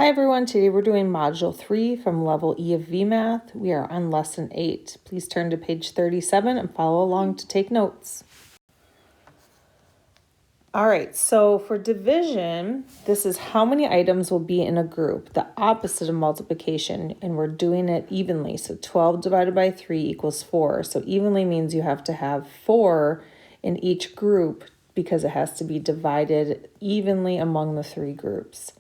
Hi everyone, today we're doing Module 3 from Level E of VMath. We are on Lesson 8. Please turn to page 37 and follow along to take notes. All right, so for division, this is how many items will be in a group, the opposite of multiplication, and we're doing it evenly. So 12 divided by 3 equals 4. So evenly means you have to have 4 in each group because it has to be divided evenly among the 3 groups.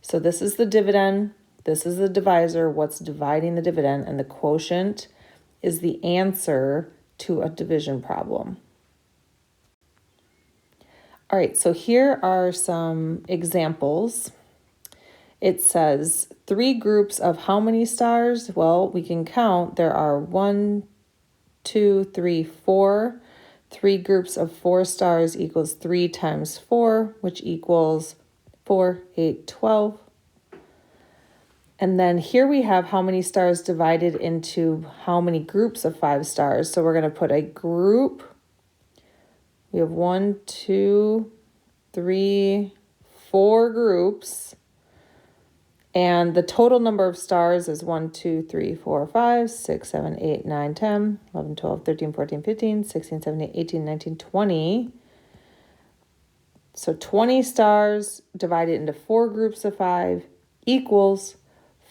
So this is the dividend, this is the divisor, what's dividing the dividend, and the quotient is the answer to a division problem. All right, so here are some examples. It says 3 groups of how many stars? Well, we can count. There are 1, 2, 3, 4. 3 groups of 4 stars equals 3 times 4, which equals 4, 8, 12. And then here we have how many stars divided into how many groups of 5 stars. So we're going to put a group. We have 1, 2, 3, 4 groups. And the total number of stars is 1, 2, 3, 4, 5, 6, 7, 8, 9, 10, 11, 12, 13, 14, 15, 16, 17, 18, 19, 20. So 20 stars divided into 4 groups of 5 equals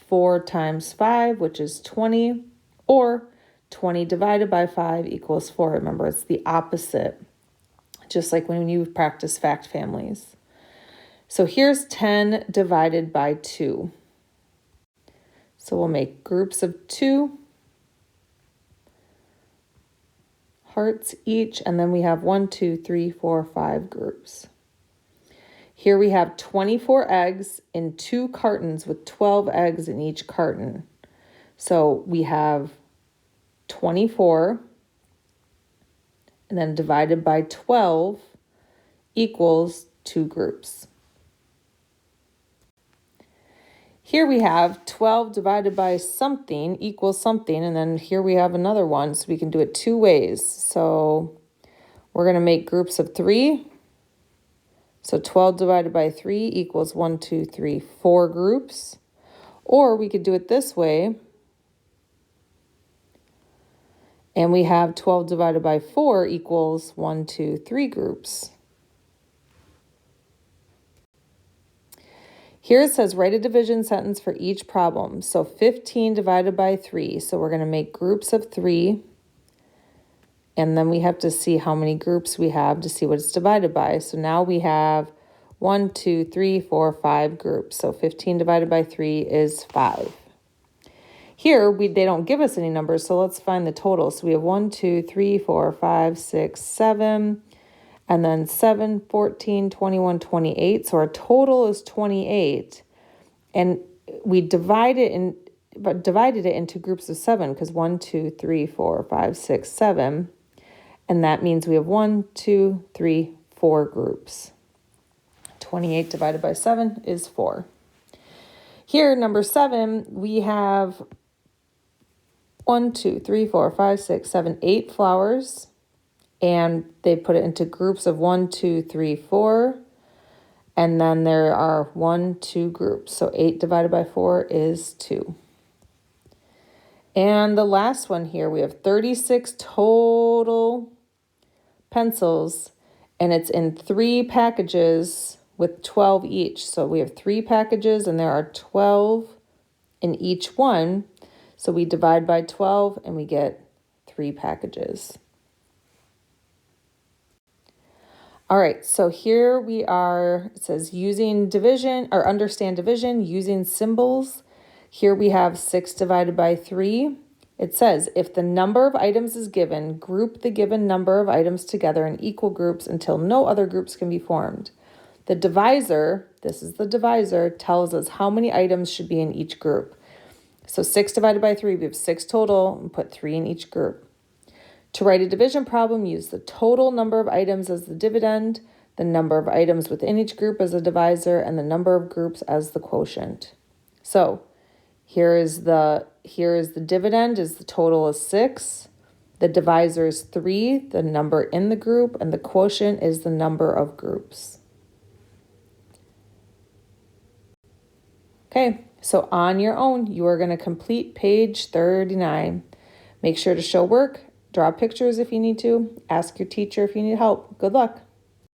4 times 5, which is 20, or 20 divided by 5 equals 4. Remember, it's the opposite, just like when you practice fact families. So here's 10 divided by 2. So we'll make groups of 2 hearts each, and then we have 1, 2, 3, 4, 5 groups. Here we have 24 eggs in 2 cartons with 12 eggs in each carton. So we have 24 and then divided by 12 equals 2 groups. Here we have 12 divided by something equals something, and then here we have another one, so we can do it 2 ways. So we're going to make groups of 3. So 12 divided by 3 equals 1, 2, 3, 4 groups. Or we could do it this way. And we have 12 divided by 4 equals 1, 2, 3 groups. Here it says write a division sentence for each problem. So 15 divided by 3. So we're going to make groups of 3. And then we have to see how many groups we have to see what it's divided by. So now we have 1, 2, 3, 4, 5 groups. So 15 divided by 3 is 5. Here, they don't give us any numbers, so let's find the total. So we have 1, 2, 3, 4, 5, 6, 7, and then 7, 14, 21, 28. So our total is 28. And we divided it into groups of 7 because 1, 2, 3, 4, 5, 6, 7. And that means we have 1, 2, 3, 4 groups. 28 divided by 7 is 4. Here, number 7, we have 1, 2, 3, 4, 5, 6, 7, 8 flowers. And they put it into groups of 1, 2, 3, 4. And then there are 1, 2 groups. So 8 divided by 4 is 2. And the last one here, we have 36 total pencils, and it's in 3 packages with 12 each. So we have 3 packages and there are 12 in each one. So we divide by 12 and we get 3 packages. All right, so here we are, it says using division or understand division using symbols. Here we have 6 divided by 3. It says, if the number of items is given, group the given number of items together in equal groups until no other groups can be formed. The divisor, this is the divisor, tells us how many items should be in each group. So 6 divided by 3, we have 6 total, and put 3 in each group. To write a division problem, use the total number of items as the dividend, the number of items within each group as a divisor, and the number of groups as the quotient. So here is the dividend, is the total is 6. The divisor is 3, the number in the group, and the quotient is the number of groups. Okay, so on your own, you are going to complete page 39. Make sure to show work, draw pictures if you need to, ask your teacher if you need help. Good luck.